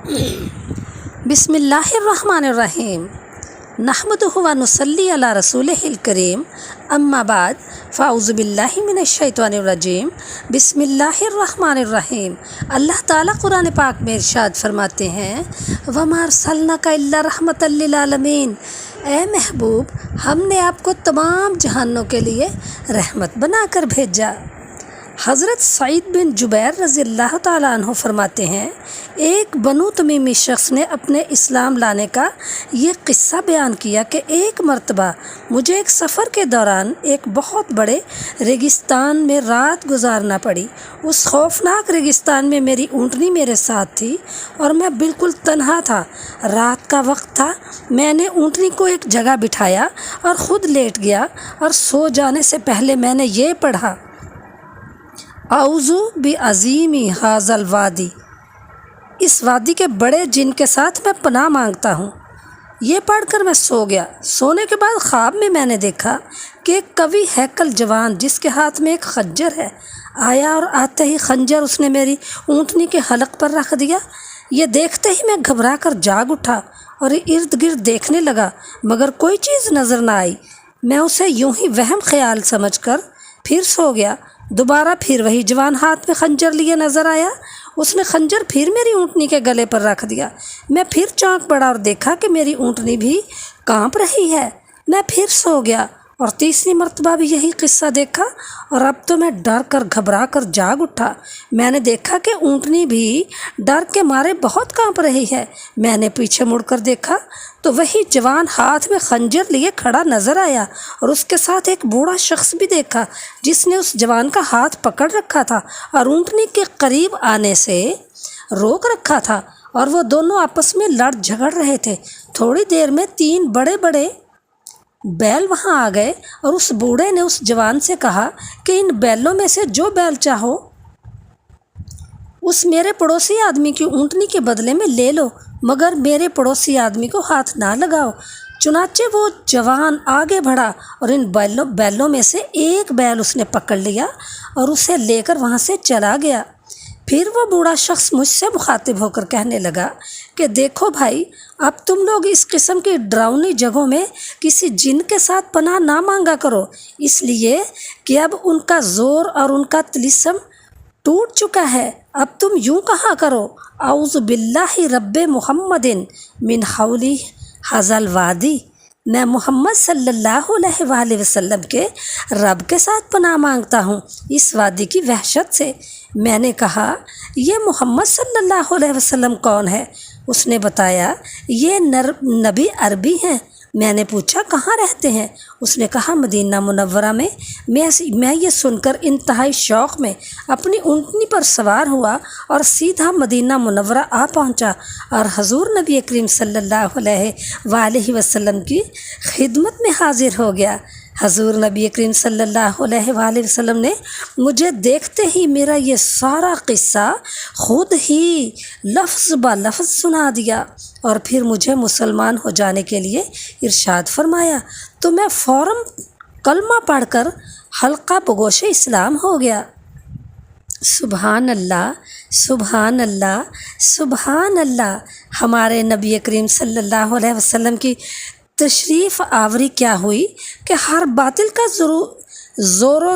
بسم اللہ الرحمن الرحیم نحمدہ و نصلی علی رسولہ الکریم اما بعد فاعوذ باللہ من الشیطان الرجیم بسم اللہ الرحمن الرحیم۔ اللہ تعالیٰ قرآن پاک میں ارشاد فرماتے ہیں وَمَا أَرْسَلْنَاكَ إِلَّا رَحْمَةً لِّلْعَالَمِينَ، اے محبوب ہم نے آپ کو تمام جہانوں کے لیے رحمت بنا کر بھیجا۔ حضرت سعید بن جبیر رضی اللہ تعالیٰ عنہ فرماتے ہیں ایک بنو تمیمی شخص نے اپنے اسلام لانے کا یہ قصہ بیان کیا کہ ایک مرتبہ مجھے ایک سفر کے دوران ایک بہت بڑے ریگستان میں رات گزارنا پڑی۔ اس خوفناک ریگستان میں میری اونٹنی میرے ساتھ تھی اور میں بالکل تنہا تھا۔ رات کا وقت تھا، میں نے اونٹنی کو ایک جگہ بٹھایا اور خود لیٹ گیا اور سو جانے سے پہلے میں نے یہ پڑھا اعوذ بعظیم ھذا الوادی، اس وادی کے بڑے جن کے ساتھ میں پناہ مانگتا ہوں۔ یہ پڑھ کر میں سو گیا۔ سونے کے بعد خواب میں نے دیکھا کہ ایک قوی ہیکل جوان جس کے ہاتھ میں ایک خنجر ہے آیا اور آتے ہی خنجر اس نے میری اونٹنی کے حلق پر رکھ دیا۔ یہ دیکھتے ہی میں گھبرا کر جاگ اٹھا اور ارد گرد دیکھنے لگا مگر کوئی چیز نظر نہ آئی۔ میں اسے یوں ہی وہم خیال سمجھ کر پھر سو گیا۔ دوبارہ پھر وہی جوان ہاتھ میں خنجر لیے نظر آیا۔ اس نے خنجر پھر میری اونٹنی کے گلے پر رکھ دیا۔ میں پھر چونک پڑا اور دیکھا کہ میری اونٹنی بھی کانپ رہی ہے۔ میں پھر سو گیا اور تیسری مرتبہ بھی یہی قصہ دیکھا اور اب تو میں ڈر کر گھبرا کر جاگ اٹھا۔ میں نے دیکھا کہ اونٹنی بھی ڈر کے مارے بہت کانپ رہی ہے۔ میں نے پیچھے مڑ کر دیکھا تو وہی جوان ہاتھ میں خنجر لیے کھڑا نظر آیا اور اس کے ساتھ ایک بوڑھا شخص بھی دیکھا جس نے اس جوان کا ہاتھ پکڑ رکھا تھا اور اونٹنی کے قریب آنے سے روک رکھا تھا اور وہ دونوں آپس میں لڑ جھگڑ رہے تھے۔ تھوڑی دیر میں 3 بڑے بڑے بیل وہاں آ گئے اور اس بوڑھے نے اس جوان سے کہا کہ ان بیلوں میں سے جو بیل چاہو اس میرے پڑوسی آدمی کی اونٹنی کے بدلے میں لے لو مگر میرے پڑوسی آدمی کو ہاتھ نہ لگاؤ۔ چنانچہ وہ جوان آگے بڑھا اور ان بیلوں میں سے ایک بیل اس نے پکڑ لیا اور اسے لے کر وہاں سے چلا گیا۔ پھر وہ بوڑھا شخص مجھ سے مخاطب ہو کر کہنے لگا کہ دیکھو بھائی، اب تم لوگ اس قسم کی ڈراؤنی جگہوں میں کسی جن کے ساتھ پناہ نہ مانگا کرو، اس لیے کہ اب ان کا زور اور ان کا طلسم ٹوٹ چکا ہے۔ اب تم یوں کہا کرو اعوذ باللہ رب محمد من حولی ھذا الوادی، میں محمد صلی اللہ علیہ وآلہ وسلم کے رب کے ساتھ پناہ مانگتا ہوں اس وادی کی وحشت سے۔ میں نے کہا یہ محمد صلی اللہ علیہ وسلم کون ہے؟ اس نے بتایا یہ نبی عربی ہیں۔ میں نے پوچھا کہاں رہتے ہیں؟ اس نے کہا مدینہ منورہ میں۔ میں یہ سن کر انتہائی شوق میں اپنی اونٹنی پر سوار ہوا اور سیدھا مدینہ منورہ آ پہنچا اور حضور نبی کریم صلی اللہ علیہ وآلہ وسلم کی خدمت میں حاضر ہو گیا۔ حضور نبی کریم صلی اللہ علیہ وآلہ وسلم نے مجھے دیکھتے ہی میرا یہ سارا قصہ خود ہی لفظ بہ لفظ سنا دیا اور پھر مجھے مسلمان ہو جانے کے لیے ارشاد فرمایا تو میں فوراً کلمہ پڑھ کر حلقہ بگوش اسلام ہو گیا۔ سبحان اللہ، سبحان اللہ، سبحان اللہ۔ ہمارے نبی کریم صلی اللہ علیہ وسلم کی تشریف آوری کیا ہوئی کہ ہر باطل کا زور و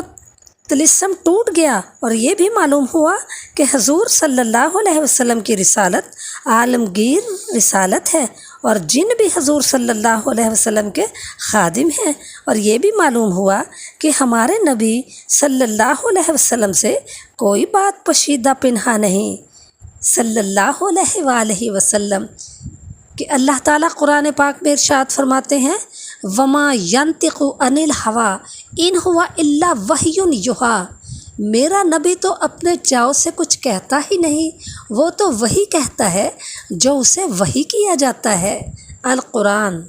طلسم ٹوٹ گیا اور یہ بھی معلوم ہوا کہ حضور صلی اللہ علیہ وسلم کی رسالت عالمگیر رسالت ہے اور جن بھی حضور صلی اللہ علیہ وسلم کے خادم ہیں، اور یہ بھی معلوم ہوا کہ ہمارے نبی صلی اللہ علیہ وسلم سے کوئی بات پوشیدہ پنہا نہیں صلی اللہ علیہ وآلہ وسلم، کہ اللہ تعالیٰ قرآن پاک میں ارشاد فرماتے ہیں وَمَا يَنطِقُ عَنِ الْهَوَىٰ إِنْ هُوَ إِلَّا وَحْيٌ يُوحَىٰ، میرا نبی تو اپنے چاؤ سے کچھ کہتا ہی نہیں، وہ تو وہی کہتا ہے جو اسے وحی کیا جاتا ہے۔ القرآن۔